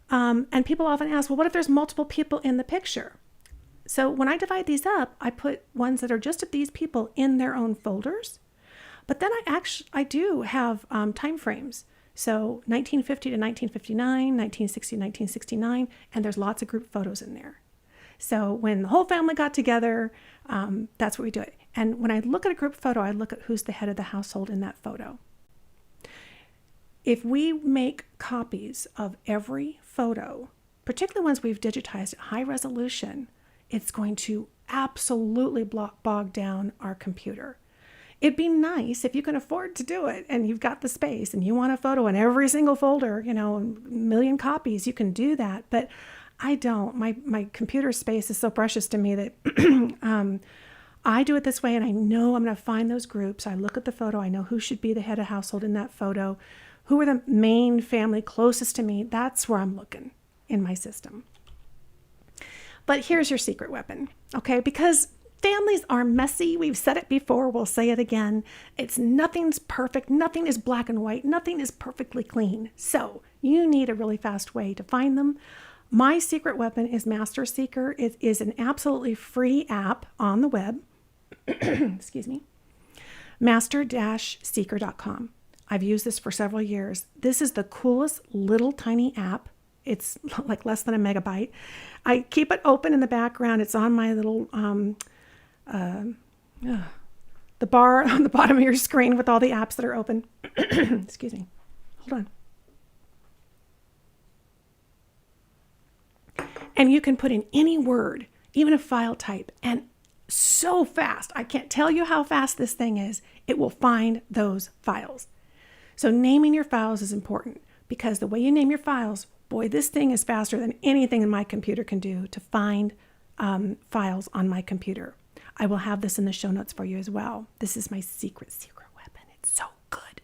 And people often ask, well, what if there's multiple people in the picture? So when I divide these up, I put ones that are just of these people in their own folders. But then I do have time frames. So 1950 to 1959, 1960 to 1969, and there's lots of group photos in there. So when the whole family got together, that's what we do it. And when I look at a group photo, I look at who's the head of the household in that photo. If we make copies of every photo, particularly ones we've digitized at high resolution, it's going to absolutely bog down our computer. It'd be nice if you can afford to do it and you've got the space and you want a photo in every single folder, a million copies, you can do that. But I don't. My computer space is so precious to me that I do it this way, and I know I'm going to find those groups. I look at the photo. I know who should be the head of household in that photo, who are the main family closest to me. That's where I'm looking in my system. But here's your secret weapon, okay? Because families are messy. We've said it before. We'll say it again. Nothing's perfect. Nothing is black and white. Nothing is perfectly clean. So you need a really fast way to find them. My secret weapon is Master Seeker. It is an absolutely free app on the web. Excuse me. master-seeker.com. I've used this for several years. This is the coolest little tiny app. It's like less than a megabyte. I keep it open in the background. It's on my little, the bar on the bottom of your screen with all the apps that are open. Excuse me. Hold on. And you can put in any word, even a file type, and so fast. I can't tell you how fast this thing is. It will find those files. So naming your files is important because the way you name your files, boy, this thing is faster than anything in my computer can do to find files on my computer. I will have this in the show notes for you as well. This is my secret weapon. It's so good.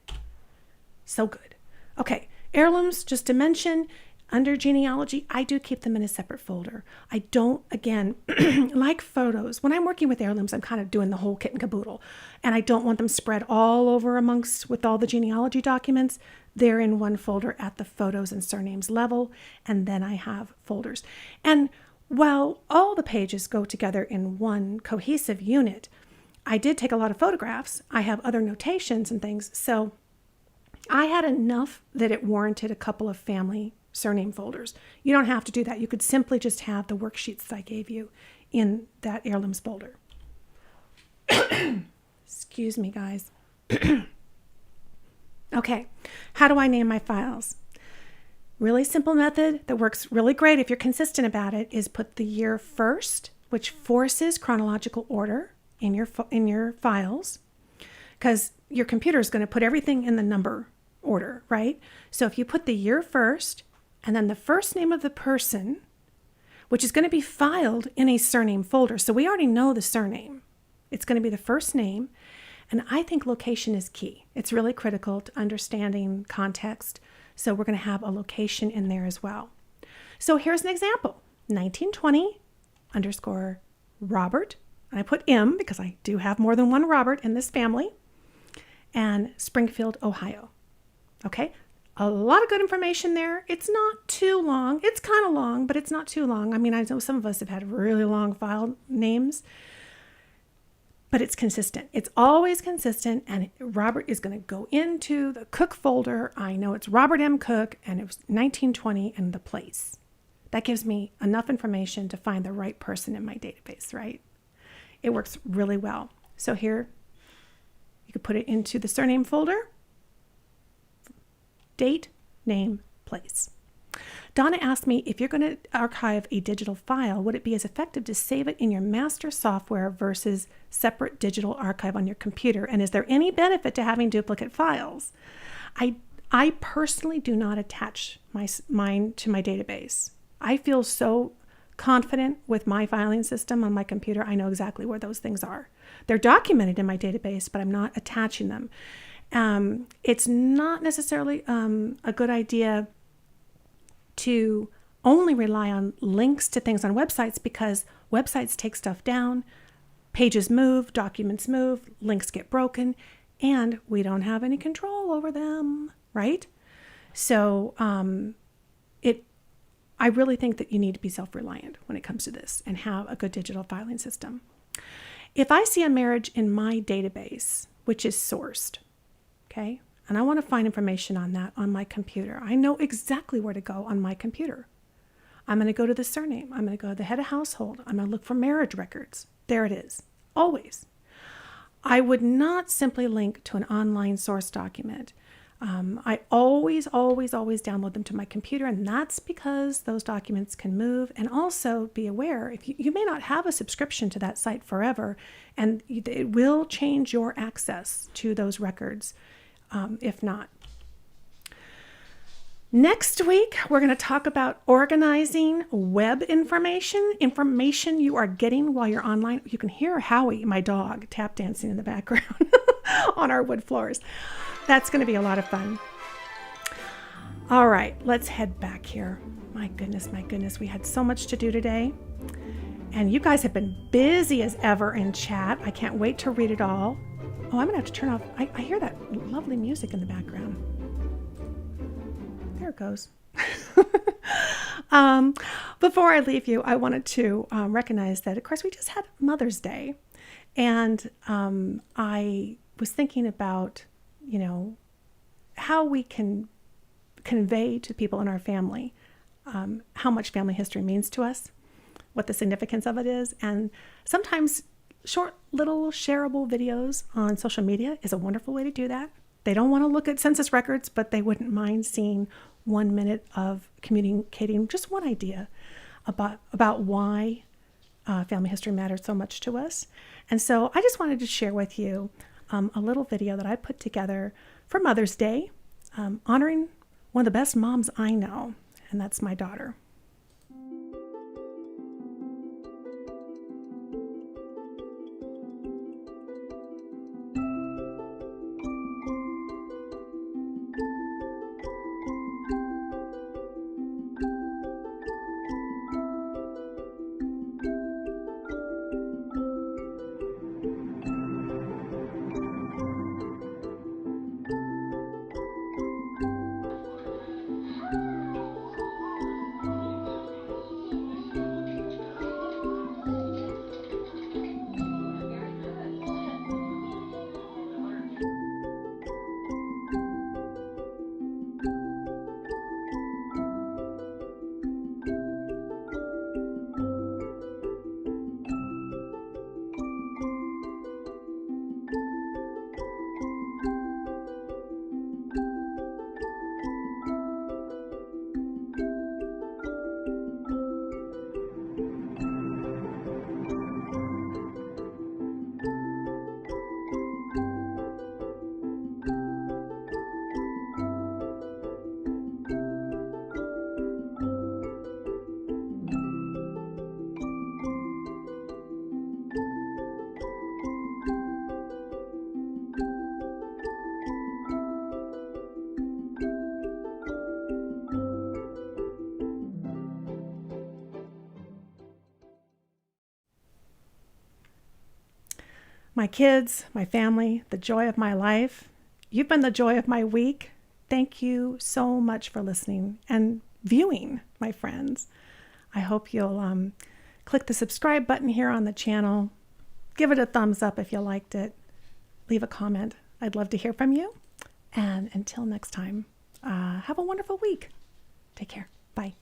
So good. Okay, heirlooms, just to mention, under genealogy, I do keep them in a separate folder. I don't, again, like photos. When I'm working with heirlooms, I'm kind of doing the whole kit and caboodle. And I don't want them spread all over with all the genealogy documents. They're in one folder at the photos and surnames level. And then I have folders. And while all the pages go together in one cohesive unit, I did take a lot of photographs. I have other notations and things. So I had enough that it warranted a couple of family surname folders. You don't have to do that. You could simply just have the worksheets that I gave you in that heirlooms folder. Excuse me, guys. Okay, how do I name my files? Really simple method that works really great if you're consistent about it is put the year first, which forces chronological order in your files, because your computer is going to put everything in the number order, right? So if you put the year first, and then the first name of the person, which is going to be filed in a surname folder. So we already know the surname. It's going to be the first name. And I think location is key. It's really critical to understanding context. So we're going to have a location in there as well. So here's an example. 1920 _ Robert. And I put M because I do have more than one Robert in this family. And Springfield, Ohio. Okay. A lot of good information there. It's not too long. It's kind of long, but it's not too long. I mean, I know some of us have had really long file names, but it's consistent. It's always consistent, and Robert is going to go into the Cooke folder. I know it's Robert M. Cooke, and it was 1920 and the place. That gives me enough information to find the right person in my database, right? It works really well. So here, you could put it into the surname folder. Date, name, place. Donna asked me, if you're going to archive a digital file, would it be as effective to save it in your master software versus separate digital archive on your computer? And is there any benefit to having duplicate files? I personally do not attach mine to my database. I feel so confident with my filing system on my computer. I know exactly where those things are. They're documented in my database, but I'm not attaching them. It's not necessarily a good idea to only rely on links to things on websites because websites take stuff down, pages move, documents move, links get broken, and we don't have any control over them, right? So I really think that you need to be self-reliant when it comes to this and have a good digital filing system. If I see a marriage in my database, which is sourced, okay, and I want to find information on that on my computer, I know exactly where to go on my computer. I'm going to go to the surname. I'm going to go to the head of household. I'm going to look for marriage records. There it is, always. I would not simply link to an online source document. I always download them to my computer, and that's because those documents can move. And also be aware, if you may not have a subscription to that site forever, and it will change your access to those records if not. Next week, we're going to talk about organizing web information you are getting while you're online. You can hear Howie, my dog, tap dancing in the background on our wood floors. That's going to be a lot of fun. All right, let's head back here. My goodness, we had so much to do today. And you guys have been busy as ever in chat. I can't wait to read it all. Oh, I'm going to have to turn off. I hear that lovely music in the background. There it goes. Before I leave you, I wanted to recognize that, of course, we just had Mother's Day. And I was thinking about, how we can convey to people in our family how much family history means to us, what the significance of it is. And sometimes short little shareable videos on social media is a wonderful way to do that. They don't want to look at census records, but they wouldn't mind seeing 1 minute of communicating just one idea about why family history matters so much to us. And so I just wanted to share with you a little video that I put together for Mother's Day, honoring one of the best moms I know, and that's my daughter. My kids, my family, the joy of my life. You've been the joy of my week. Thank you so much for listening and viewing, my friends. I hope you'll click the subscribe button here on the channel. Give it a thumbs up if you liked it. Leave a comment. I'd love to hear from you. And until next time, have a wonderful week. Take care. Bye.